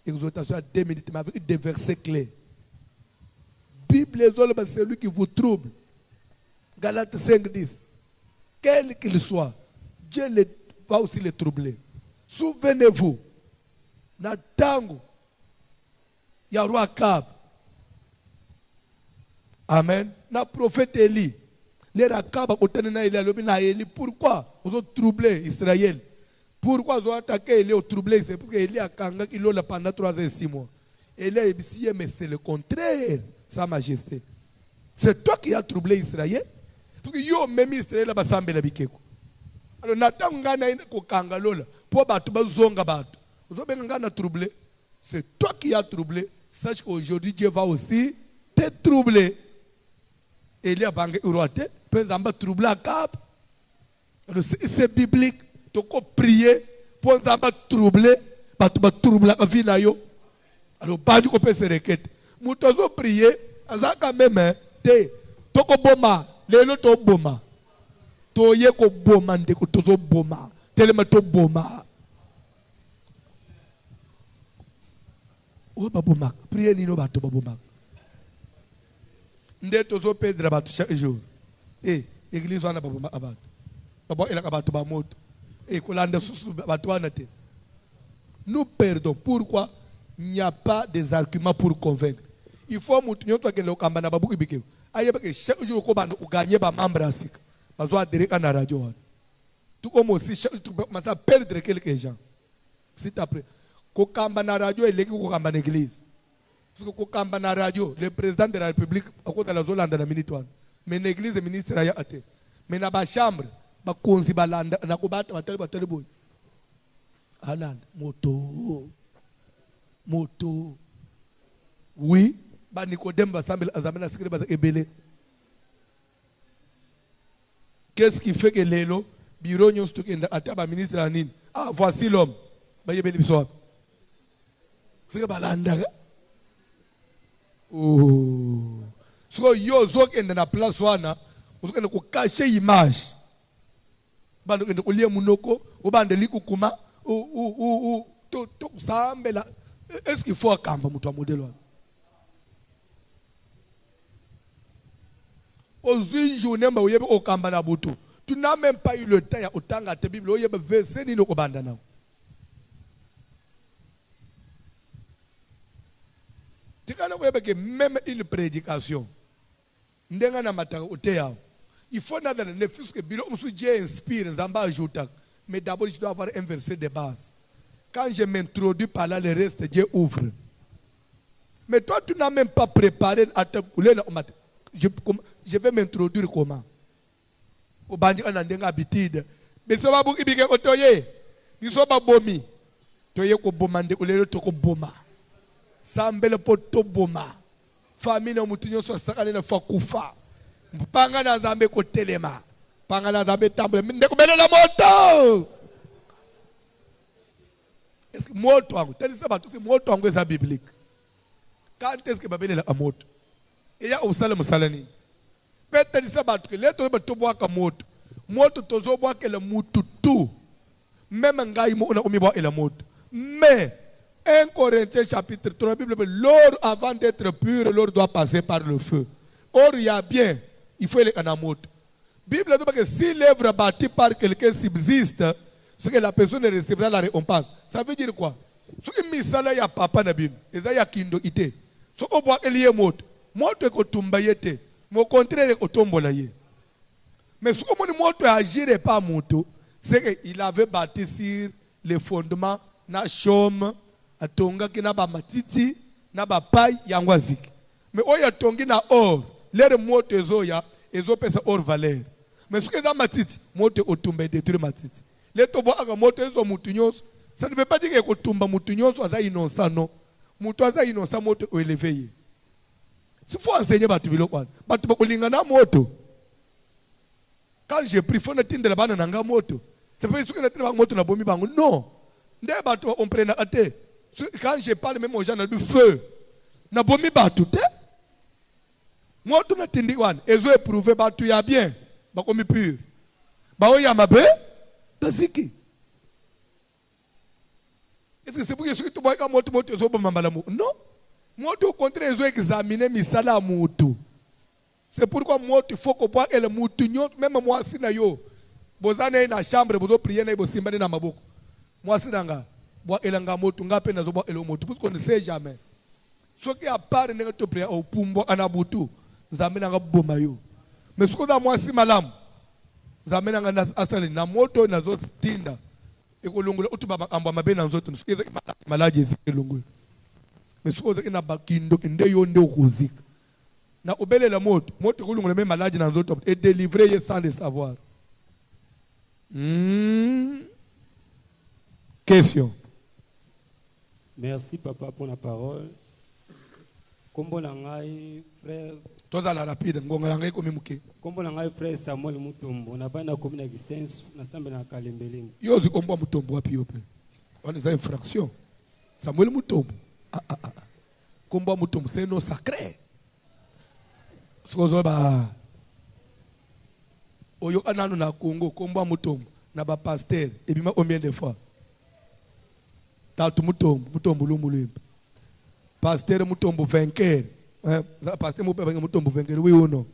Exhortation à 2 minutes, mais avec des versets clés. Bible est celui qui vous trouble. Galates 5:10. Quel qu'il soit, Dieu va aussi les troubler. Souvenez-vous, Natango, il y a roi Akab. Amen. Na prophète Élie. Les Akab a Élie. Pourquoi vous avez troublé Israël? Pourquoi ils ont attaqué Élie au troublé? C'est parce qu'Élie a kanga qui l'a pendant 3 ans et 6 mois. Élie a dit, mais c'est le contraire, Sa Majesté. C'est toi qui as troublé Israël. Parce que yo même Israël a sambe la bikeko. Alors Nathan ngana ko kanga lola. Pour batu bazonga batu. Vous avez ngana troublé. C'est toi qui as troublé. Sache qu'aujourd'hui Dieu va aussi te troubler. Élie a bangé uroate. Penzamba troublé à Cap. C'est biblique. Tu peux prier pour nous troubler, tu peux troubler la vie. Alors, tu peux se requêter. Tu peux prier, tu peux même te. Tu peux boma, les autres boma. Tu peux boma, tu peux boma. Tellement tu boma. Oh, boma. Priez ni no batu boma. Nde tu peux perdre batu chaque jour. Eh, l'église on a boma abatu. Baba il a abatu ba moto. Nous perdons. Pourquoi? Il n'y a pas des arguments pour convaincre. Il faut que nous chaque jour que gagner des membres. Tout comme aussi, chaque jour, ça perdre quelques gens. C'est après. Quand on a radio, il y a l'église. Parce que quand on a radio, le président de la République, à la zone de la minute. Mais l'église est ministre à athée. Mais dans la chambre, bakonzi balanda nakubata batali boy alanda moto oui ba Nicodème basambela azamela sikire baza ebele. Qu'est-ce qui fait que lelo bureau nyonso tokenda ata ba ministre anini voici l'homme ba yebeli biso sikire balanda so yo zokenda na place wana uzokenda ko cacher image. Est-ce qu'il faut acamber mon modèle? Aux une journée, tu n'as même pas eu le temps autant à ta Bible. Même une prédication, il faut que Dieu inspire, mais d'abord je dois avoir un verset de base. Quand je m'introduis par là, le reste, Dieu ouvre. Mais toi, tu n'as même pas préparé à te couler. Je vais m'introduire comment? Au bandit, on a une habitude. Mais ça va beaucoup bien otoye. Ils sont pas bomi. Toye ko bomande ko lelo to ko boma. Sambele poto boma. Famille na mutunyo so sakane na fakufa. Panga na zambe ko telema. Panga na zambe table. Minde ko belela moto. Est-ce que moto wangu? Tani saba tu si moto wangu eza biblique. Quand est-ce que babelela a moto? Et ya usala musalani. Peut-être tani saba tu leto ba to boa ka moto. Moto tozo boa ke le mutu tu. Même ngai mo na omi boa e la moto. Mais 1 Corinthiens chapitre 3, la Bible dit l'or avant d'être pur, l'or doit passer par le feu. Or il y a bien, il faut aller en moto. La Bible dit que si l'œuvre bâtie par quelqu'un subsiste, ce que la personne recevra la récompense. Ça veut dire quoi? Ce que misala ya papa na bino, eza ya kindo ite. Ce qu'on voit lié moto, moto ko tumba yete, mo contraire ko tombola ye. Mais ce que moto agire pas moto, c'est qu'il avait bâti sur les fondements na chaume, atonga ki na ba matiti, na ba paille yangwazik. Mais oya tongi na or, l'air moto ezoya, ezopesa or valeur. Mais ce que dans matiti, moto otumba détruire matiti. Les tobo aga moto ezo mutunyos, ça ne veut pas dire que otumba mutunyos aza innocent non. Mutu aza innocent moto o élevé. Si faut enseigner batu biloko, batu bakolinga na moto. Quand j'ai pris fond de tinde la bana nanga moto, c'est pas ce que na moto na bomi bango non. On prenne à terre. Quand je parle même aux gens du feu, na bomi batu te. Moi tout na tindi wan, ezo éprouvé batu ya bien, ba komi pur. Ba o ya mabe, basiki. Est-ce que c'est pour que tu vois que moto moto ezo bomamba mo? Non. Moi au contraire ezo examiner misala mutu. C'est pourquoi moi il faut que boire le mutu nyot même moi sina yo. Bozana na chambre bozo prier na bosimba na maboko. Moi c'est nanga bois elanga moto ngape na zo bois elo moto parce qu'on ne sait jamais. Ce qui a part ne te prier au pumbo anabutu nzambe nanga boma yo. Mais ce que moi si malam nzambe nanga asali na moto na zo tinda e ko lungula utuba amba mabe na zo tunu eza malaje zilungu. Mais ce que na bakindo inde yo nde okuzika. Na obele la moto ko lungula même malaje na zo et délivrer sans le savoir. Question. Merci papa pour la parole. Kombo nangai frère. Toza la rapide ngonga nangai komi muke. Kombo nangai frère Samuel Mutombo na bana komina kisensu na sambe na kalembelini. Yo zi kombo Mutombo wapi yope. On est infraction. Samuel Mutombo. Kombo Mutombo c'est non sacré. Sozo ba Oyo ananu na Congo kombo Mutombo na ba pasteur et bima combien de fois. Tatu Mutombo lumulumba. Pasteur Mutombo vainqueur. Pasteur Mutombo vainqueur oui ou non?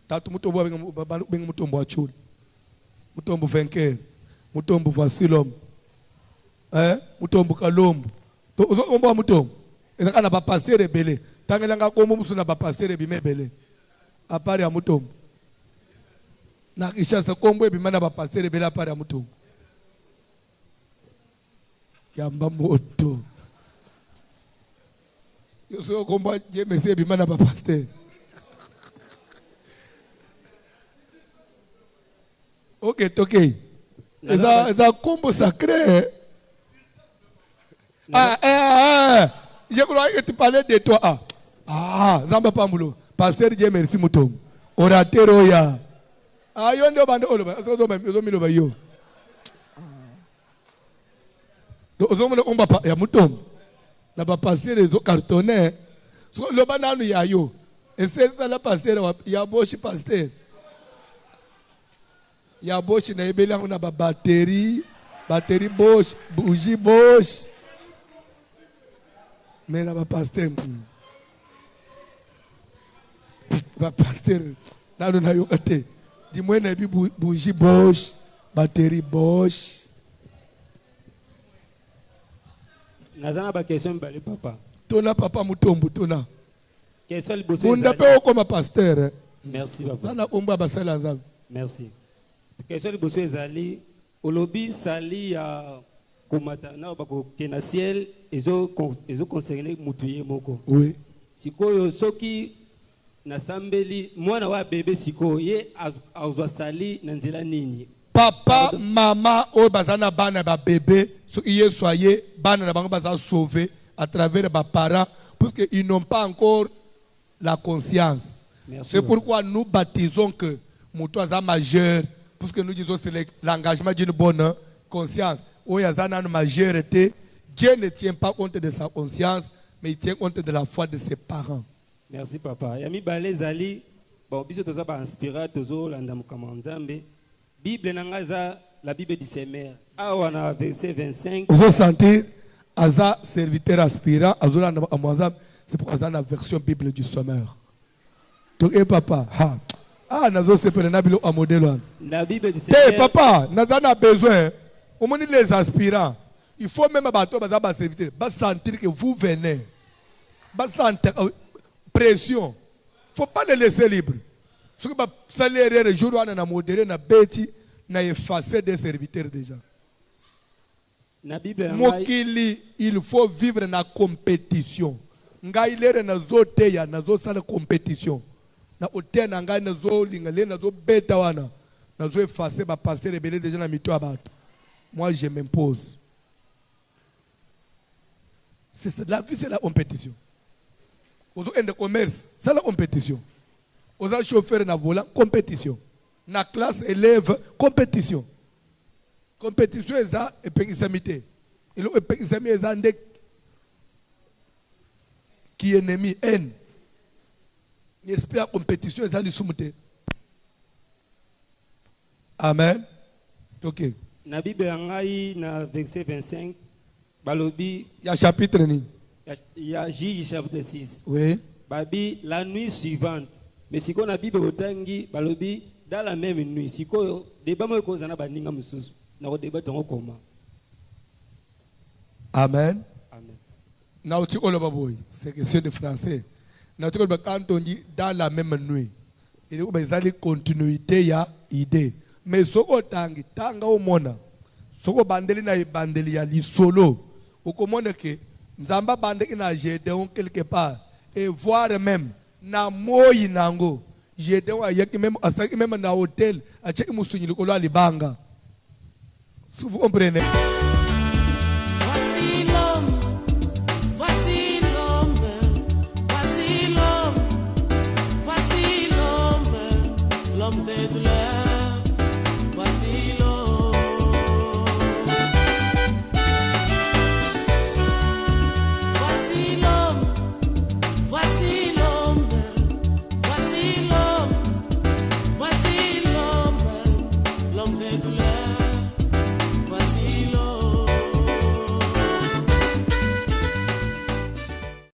Tatu Mutombo benga Mutombo achul. Mutombo vainqueur. Mutombo voici l'homme. Mutombo kalombo. To ozo kombo Mutombo. Ezaka na ba pasteur rebelle. Tangelanga kombo musuna ba pasteur bimebele. A part ya Mutombo. Na Kishasa kombo ebimana ba pasteur rebelle a part ya Mutombo. Yamba moto. Yo so komba je mese bimana ba pasteur. OK. Eza kombo sacré. Je crois que tu parlais de toi. Zamba Pambulo. Pasteur Dieu merci Mutombo. Orateur oya. Yo ndo bande oloba. Zo milo ba yo. Donc, on va pas, il y a Mutombo. On va passer les autres cartonnés. Le banane, il y a yo. Et c'est ça la passer, il y a Bosch pasteur. Il y a Bosch, il y a batterie Bosch, bougie Bosch. Mais il y a pasteur. Il y a pasteur. Là, on a eu dis-moi, il y a bougie Bosch, batterie Bosch. Nazana ba question mbali papa. Tona papa Mutombo tona. Question liboso. Munda pe okoma pasteur. Merci papa. Nana omba basala nzambe. Merci. Question liboso ezali olobi sali ya komata na bako kena ciel ezo concerner mutuye moko. Oui. Sikoyo soki na sambeli mwana wa bébé sikoyo ye azwa sali na nzela nini? Papa, maman, oh bazana bana ba bébé, so iye soyez bana na bango baza sauvé à travers les parents parce qu'ils n'ont pas encore la conscience. C'est pourquoi nous baptisons que Moutoaza majeur, parce que nous disons c'est l'engagement d'une bonne conscience. Oh yazana majorité, Dieu ne tient pas compte de sa conscience, mais il tient compte de la foi de ses parents. Merci papa. Yami balezali, bon biso toza ba inspiré tozo landa mukama nzambe. Bible nangaza la Bible du Seigneur. Awa na verset 25. Vous allez sentir Aza serviteur aspirant, Azola Amwazam, c'est pour Aza la version Bible du Sommeur. Donc, papa, nazo se pele na bilo amodelo. La Bible du Seigneur. Papa, n'a besoin. Au moins les aspirants, il faut même abattre Baza ba serviteur, ba sentir que vous venez. Ba sentir pression. Faut pas les laisser libres. Ce que ba salaire le jour où on a modéré na beti na effacé des serviteurs déjà. Mokili, il faut vivre na compétition. Nga ilere na zote ya na zo sala compétition. Na ote na nga na zo lingale na zo beta wana. Na zo effacer ba passer rebelle déjà na mito abato. Moi je m'impose. La vie c'est la compétition. Ozo ende commerce, c'est la compétition. Ozo chauffeur na volant, compétition. Na classe élève, compétition. Compétition est ça et pénisamité. Et le pénisamité est ça qui est ennemi, haine. J'espère compétition est ça du soumouté. Amen. Ok. Na Bible ngai na verset 25 balobi il y a chapitre ni. Il y a Juge chapitre 6. Oui. Babi la nuit suivante. Mais si qu'on a Bible otangi balobi dans la même nuit si ko débat mo ko zana baninga mususu. Amen. Amen. C'est question de français. Quand on dit dans la même nuit, il y a une continuité, il y a idée. Mais ce qu'on tangi, tanga au mona, ce qu'on bandeli na bandeli ya li solo, au commande que nzamba bandeli na Gédéon quelque part et voir même na moyi nango Gédéon ayaki même asaki même na hôtel, acheki musunyi lokolo alibanga. Vous comprenez? Voici l'homme, voici l'homme, voici l'homme, voici l'homme, l'homme de